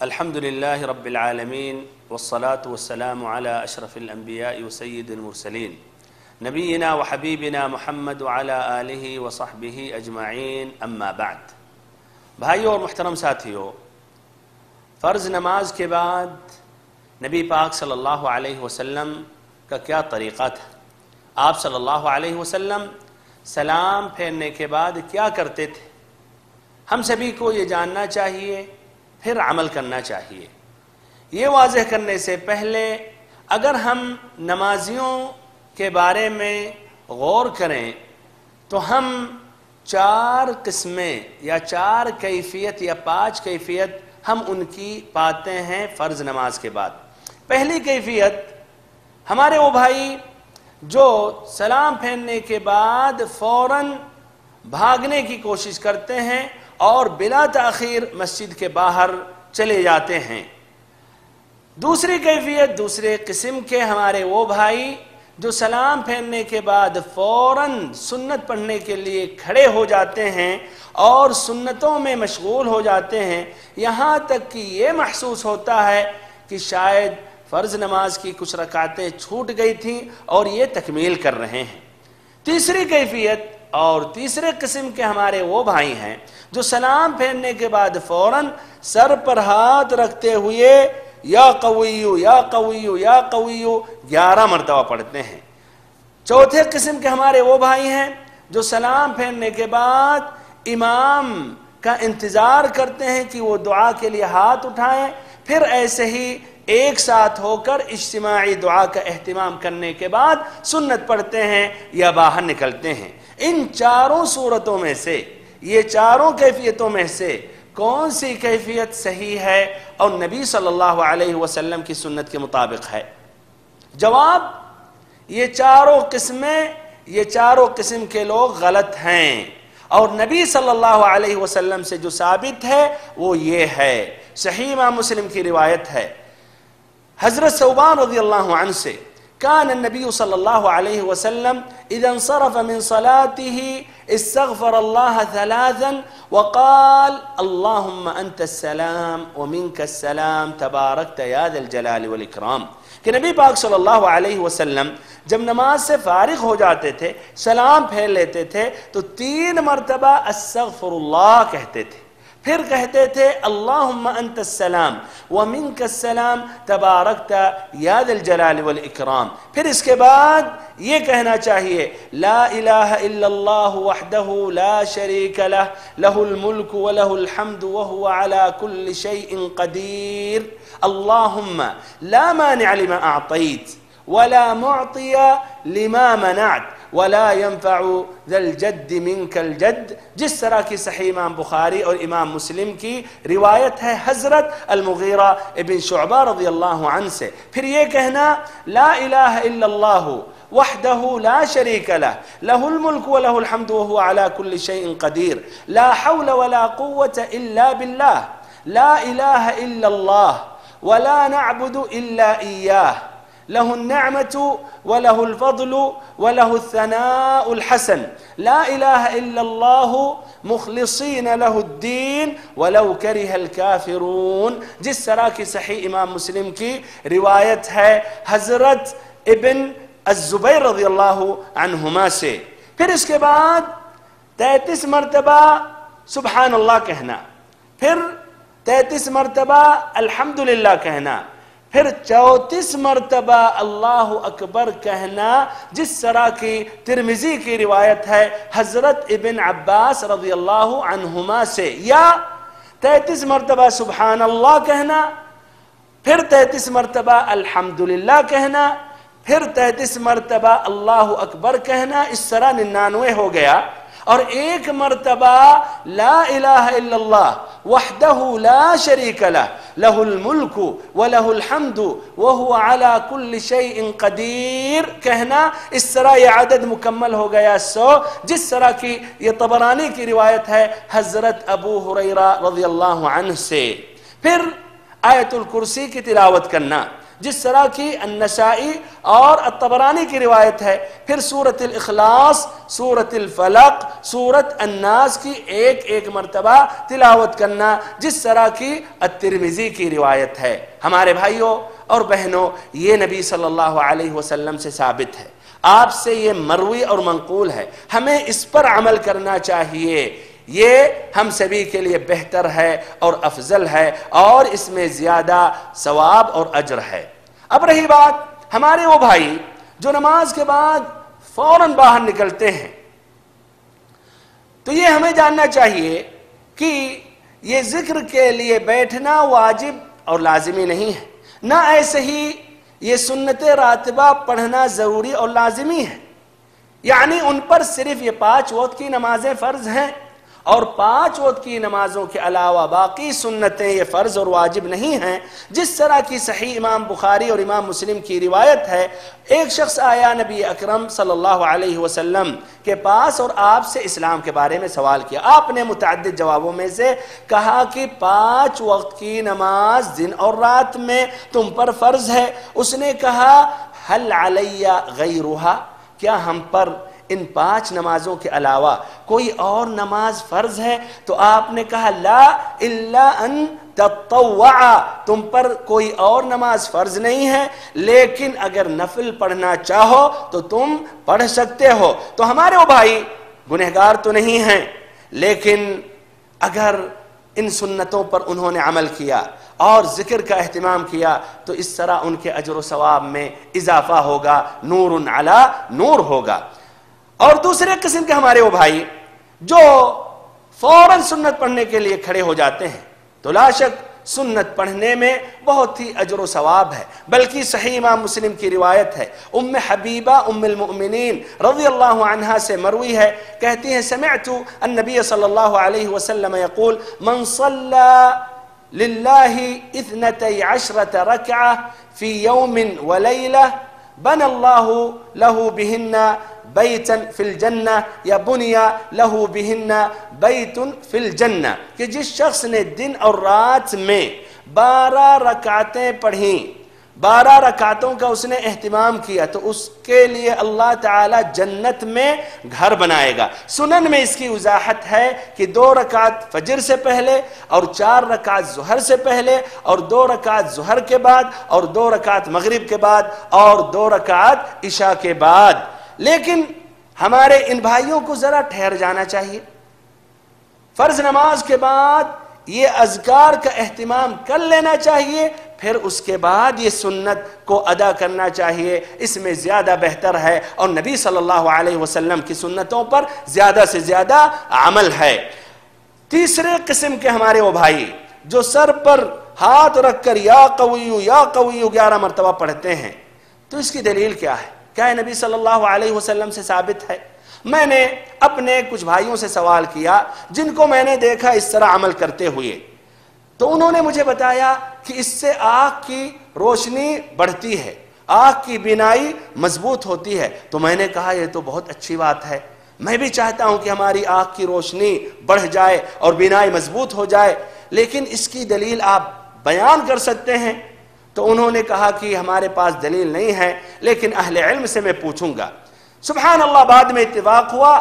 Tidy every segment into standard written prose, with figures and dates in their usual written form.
الحمد لله رب العالمين والصلاة والسلام على أشرف الأنبياء وسيد المرسلين نبينا وحبيبنا محمد وعلى آلہ وصحبہ اجمعین اما بعد۔ بھائیوں اور محترم ساتھیوں، فرض نماز کے بعد نبی پاک صلی اللہ علیہ وسلم کا کیا طریقہ تھا؟ آپ صلی اللہ علیہ وسلم سلام پھیرنے کے بعد کیا کرتے تھے؟ ہم سبھی کو یہ جاننا چاہیے، پھر عمل کرنا چاہیے۔ یہ واضح کرنے سے پہلے اگر ہم نمازیوں کے بارے میں غور کریں تو ہم 4 قسمیں یا 4 کیفیت یا 5 کیفیت ہم ان کی پاتے ہیں فرض نماز کے بعد۔ پہلی کیفیت، ہمارے وہ بھائی جو سلام پھیرنے کے بعد فوراً بھاگنے کی کوشش کرتے ہیں اور بلا تاخیر مسجد کے باہر چلے جاتے ہیں۔ دوسری کیفیت، دوسرے قسم کے ہمارے وہ بھائی جو سلام پھیرنے کے بعد فوراً سنت پڑھنے کے لیے کھڑے ہو جاتے ہیں اور سنتوں میں مشغول ہو جاتے ہیں، یہاں تک کہ یہ محسوس ہوتا ہے کہ شاید فرض نماز کی کچھ رکعتیں چھوٹ گئی تھیں اور یہ تکمیل کر رہے ہیں۔ تیسری کیفیت اور تیسرے قسم کے ہمارے وہ بھائی ہیں جو سلام پھیرنے کے بعد فوراً سر پر ہاتھ رکھتے ہوئے یا قویو یا قویو یا قویو 11 مرتبہ پڑھتے ہیں۔ چوتھے قسم کے ہمارے وہ بھائی ہیں جو سلام پھیرنے کے بعد امام کا انتظار کرتے ہیں کہ وہ دعا کے لیے ہاتھ اٹھائیں، پھر ایسے ہی ایک ساتھ ہو کر اجتماعی دعا کا اہتمام کرنے کے بعد سنت پڑھتے ہیں یا باہر نکلتے ہیں۔ ان 4 صورتوں میں سے، یہ 4 کیفیتوں میں سے کون سی کیفیت صحیح ہے اور نبی صلی اللہ علیہ وسلم کی سنت کے مطابق ہے؟ جواب، یہ 4 قسمیں، یہ 4 قسم کے لوگ غلط ہیں، اور نبی صلی اللہ علیہ وسلم سے جو ثابت ہے وہ یہ ہے۔ صحیح امام مسلم کی روایت ہے، حضرت ثوبان رضی اللہ عنہ سے، كان النبي صلى الله عليه وسلم إذا انصرف من صلاته استغفر الله 3 وقال اللهم أنت السلام ومنك السلام تباركت يا ذا الجلال والإكرام۔ کہ نبی پاک صلی اللہ علیہ وسلم جب نماز سے فارغ ہو جاتے تھے، سلام پھیر لیتے تھے تو 3 مرتبہ استغفر اللہ کہتے تھے، پھر کہتے تھے اللہم انت السلام ومنک السلام تبارکت یا ذا الجلال والاکرام۔ پھر اس کے بعد یہ کہنا چاہیے لا الہ الا اللہ وحدہ لا شریک لہ، لہ الملک ولہ الحمد وہو علی کل شیء قدیر، اللہم لا مانع لما اعطیت ولا معطی لما منعت ولا ينفع ذا الجد منك الجد۔ جس طرح کی صحیح امام بخاری اور امام مسلم کی روایت ہے حضرت المغیرہ ابن شعبہ رضی اللہ عنہ سے۔ پھر یہ کہنا لا الہ الا اللہ وحدہ لا شریک لہ، لہ الملک ولہ الحمد وہو علی کل شیء قدیر، لا حول ولا قوة الا باللہ، لا الہ الا اللہ ولا نعبد الا ایاہ، له النعمة وله الفضل وله الثناء الحسن، لا إله إلا الله مخلصين له الدين ولو كره الكافرون۔ جس طرح کی صحیح امام مسلم کی روایت ہے حضرت ابن الزبیر رضی اللہ عنہما سے۔ پھر اس کے بعد 33 مرتبہ سبحان اللہ کہنا، پھر 33 مرتبہ الحمدللہ کہنا، پھر 34 مرتبہ اللہ اکبر کہنا، جس طرح کی ترمذی کی روایت ہے حضرت ابن عباس رضی اللہ عنہما سے۔ یا 33 مرتبہ سبحان اللہ کہنا، پھر 33 مرتبہ الحمدللہ کہنا، پھر 33 مرتبہ اللہ اکبر کہنا، اس طرح 99 ہو گیا۔ اور 1 مرتبہ لا الہ الا اللہ وحدہ لا شریک لہ، لہ الملک ولہ الحمد وہو علی کل شیء قدیر کہنا، اس طرح یہ عدد مکمل ہو گیا 100۔ جس طرح کی یہ طبرانی کی روایت ہے حضرت ابو ہریرہ رضی اللہ عنہ سے۔ پھر آیت الکرسی کی تلاوت کرنا، جس طرح کی النسائی اور الطبرانی کی روایت ہے. پھر سورۃ الاخلاص، سورۃ الفلق، سورۃ الناس کی ایک ایک مرتبہ تلاوت کرنا جس طرح کی الترمذی کی روایت ہے. ہمارے بھائیوں اور بہنوں، یہ نبی صلی اللہ علیہ وسلم سے ثابت ہے، آپ سے یہ مروی اور منقول ہے، ہمیں اس پر عمل کرنا چاہیے. یہ ہم سبھی کے لیے بہتر ہے اور افضل ہے اور اس میں زیادہ ثواب اور اجر ہے. اب رہی بات ہمارے وہ بھائی جو نماز کے بعد فوراً باہر نکلتے ہیں، تو یہ ہمیں جاننا چاہیے کہ یہ ذکر کے لیے بیٹھنا واجب اور لازمی نہیں ہے، نہ ایسے ہی یہ سنت راتبہ پڑھنا ضروری اور لازمی ہے. یعنی ان پر صرف یہ 5 وقت کی نمازیں فرض ہیں اور 5 وقت کی نمازوں کے علاوہ باقی سنتیں یہ فرض اور واجب نہیں ہیں. جس طرح کی صحیح امام بخاری اور امام مسلم کی روایت ہے، ایک شخص آیا نبی اکرم صلی اللہ علیہ وسلم کے پاس اور آپ سے اسلام کے بارے میں سوال کیا. آپ نے متعدد جوابوں میں سے کہا کہ 5 وقت کی نماز دن اور رات میں تم پر فرض ہے. اس نے کہا حل علی غیرہا، کیا ہم پر ان 5 نمازوں کے علاوہ کوئی اور نماز فرض ہے؟ تو آپ نے کہا لا الا ان تطوع، تم پر کوئی اور نماز فرض نہیں ہے، لیکن اگر نفل پڑھنا چاہو تو تم پڑھ سکتے ہو. تو ہمارے وہ بھائی گنہگار تو نہیں ہیں، لیکن اگر ان سنتوں پر انہوں نے عمل کیا اور ذکر کا اہتمام کیا تو اس طرح ان کے اجر و ثواب میں اضافہ ہوگا، نور علی نور ہوگا. اور دوسرے قسم کے ہمارے وہ بھائی جو فوراً سنت پڑھنے کے لیے کھڑے ہو جاتے ہیں، تو لا شک سنت پڑھنے میں بہت ہی اجر و ثواب ہے. بلکہ صحیح امام مسلم کی روایت ہے، ام حبیبہ ام المؤمنین رضی اللہ عنہا سے مروی ہے، کہتی ہیں سمعت النبی صلی اللہ علیہ وسلم یقول من صلی للہ 12 رکعہ فی یوم ولیلہ بنى الله له بهن بیتا فی الجنہ یا بنیا له بهن بیت فی الجنہ، کہ جس شخص نے دن اور رات میں 12 رکعتیں پڑھیں، 12 رکعتوں کا اس نے اہتمام کیا، تو اس کے لیے اللہ تعالی جنت میں گھر بنائے گا. سنن میں اس کی وضاحت ہے کہ 2 رکعت فجر سے پہلے اور 4 رکعت ظہر سے پہلے اور 2 رکعت ظہر کے بعد اور 2 رکعت مغرب کے بعد اور 2 رکعت عشاء کے بعد. لیکن ہمارے ان بھائیوں کو ذرا ٹھہر جانا چاہیے. فرض نماز کے بعد یہ اذکار کا اہتمام کر لینا چاہیے، پھر اس کے بعد یہ سنت کو ادا کرنا چاہیے. اس میں زیادہ بہتر ہے اور نبی صلی اللہ علیہ وسلم کی سنتوں پر زیادہ سے زیادہ عمل ہے. تیسرے قسم کے ہمارے وہ بھائی جو سر پر ہاتھ رکھ کر یا قویو 11 مرتبہ پڑھتے ہیں، تو اس کی دلیل کیا ہے؟ کیا نبی صلی اللہ علیہ وسلم سے ثابت ہے؟ میں نے اپنے کچھ بھائیوں سے سوال کیا جن کو میں نے دیکھا اس طرح عمل کرتے ہوئے، تو انہوں نے مجھے بتایا کہ اس سے آنکھ کی روشنی بڑھتی ہے، آنکھ کی بینائی مضبوط ہوتی ہے. تو میں نے کہا یہ تو بہت اچھی بات ہے، میں بھی چاہتا ہوں کہ ہماری آنکھ کی روشنی بڑھ جائے اور بینائی مضبوط ہو جائے، لیکن اس کی دلیل آپ بیان کر سکتے ہیں؟ تو انہوں نے کہا کہ ہمارے پاس دلیل نہیں ہے، لیکن اہل علم سے میں پوچھوں گا. سبحان اللہ، بعد میں اتفاق ہوا،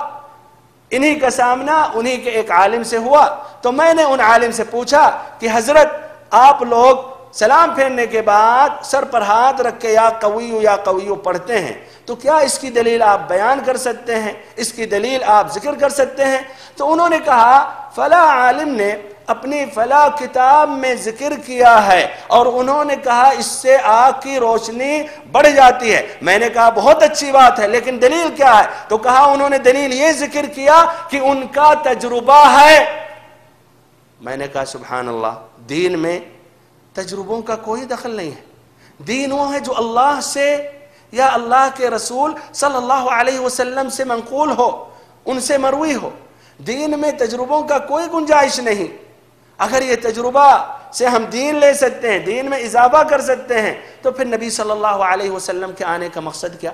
انہی کا سامنا انہی کے ایک عالم سے ہوا. تو میں نے ان عالم سے پوچھا کہ حضرت آپ لوگ سلام پھیرنے کے بعد سر پر ہاتھ رکھ کے یا قویو پڑھتے ہیں، تو کیا اس کی دلیل آپ بیان کر سکتے ہیں؟ اس کی دلیل آپ ذکر کر سکتے ہیں؟ تو انہوں نے کہا فلاں عالم نے اپنی فلاں کتاب میں ذکر کیا ہے اور انہوں نے کہا اس سے آنکھ کی روشنی بڑھ جاتی ہے. میں نے کہا بہت اچھی بات ہے، لیکن دلیل کیا ہے؟ تو کہا انہوں نے دلیل یہ ذکر کیا کہ ان کا تجربہ ہے. میں نے کہا سبحان اللہ، دین میں تجربوں کا کوئی دخل نہیں ہے. دین وہ ہے جو اللہ سے یا اللہ کے رسول صلی اللہ علیہ وسلم سے منقول ہو، ان سے مروی ہو. دین میں تجربوں کا کوئی گنجائش نہیں. اگر یہ تجربہ سے ہم دین لے سکتے ہیں، دین میں اضافہ کر سکتے ہیں، تو پھر نبی صلی اللہ علیہ وسلم کے آنے کا مقصد کیا؟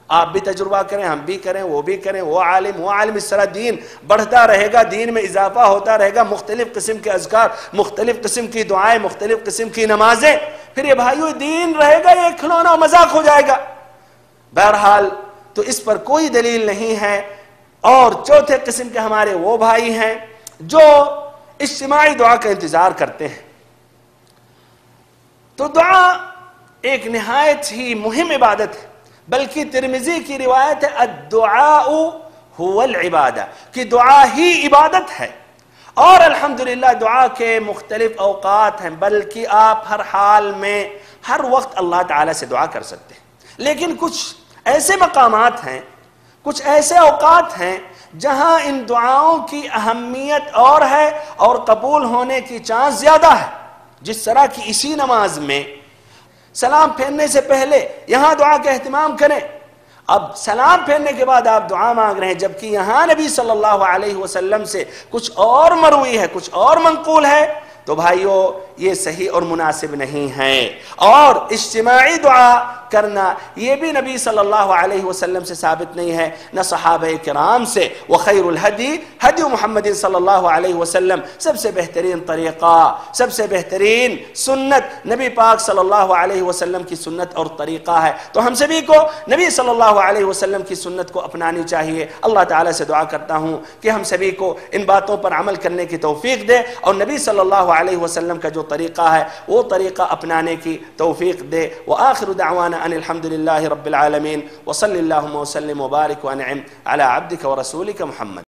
آپ بھی تجربہ کریں، ہم بھی کریں، وہ بھی کریں، وہ عالم، اس طرح دین بڑھتا رہے گا، دین میں اضافہ ہوتا رہے گا. مختلف قسم کے اذکار، مختلف قسم کی دعائیں، مختلف قسم کی نمازیں، پھر یہ بھائیو دین رہے گا یہ کھلونا مذاق ہو جائے گا. بہرحال تو اس پر کوئی دلیل نہیں ہے. اور چوتھے قسم کے ہمارے وہ بھائی ہیں جو اجتماعی دعا کا انتظار کرتے ہیں. تو دعا ایک نہایت ہی مہم عبادت ہے، بلکہ ترمذی کی روایت ہے الدعاء هو العبادہ، کہ دعا ہی عبادت ہے. اور الحمدللہ دعا کے مختلف اوقات ہیں، بلکہ آپ ہر حال میں ہر وقت اللہ تعالیٰ سے دعا کر سکتے ہیں. لیکن کچھ ایسے مقامات ہیں، کچھ ایسے اوقات ہیں جہاں ان دعاؤں کی اہمیت اور ہے اور قبول ہونے کی چانس زیادہ ہے. جس طرح کی اسی نماز میں سلام پھیرنے سے پہلے یہاں دعا کا اہتمام کریں. اب سلام پھیرنے کے بعد آپ دعا مانگ رہے ہیں، جبکہ یہاں نبی صلی اللہ علیہ وسلم سے کچھ اور مروی ہے، کچھ اور منقول ہے، تو بھائیو یہ صحیح اور مناسب نہیں ہے. اور اجتماعی دعا کرنا یہ بھی نبی صلی اللہ علیہ وسلم سے ثابت نہیں ہے، نہ صحابہ کرام سے. وخیر الہدی ہدی محمد صلی اللہ علیہ وسلم، سب سے بہترین طریقہ، سب سے بہترین سنت نبی پاک صلی اللہ علیہ وسلم کی سنت اور طریقہ ہے. تو ہم سبھی کو نبی صلی اللہ علیہ وسلم کی سنت کو اپنانی چاہیے. اللہ تعالیٰ سے دعا کرتا ہوں کہ ہم سبھی کو ان باتوں پر عمل کرنے کی توفیق دے، اور نبی صلی اللہ علیہ وسلم کا جو طریقہ ہے وہ طریقہ اپنانے کی توفیق دے. وآخر دعوانا ان الحمد للہ رب العالمین، وصلی اللہم وسلم وبارک وانعم علی عبدک ورسولک محمد.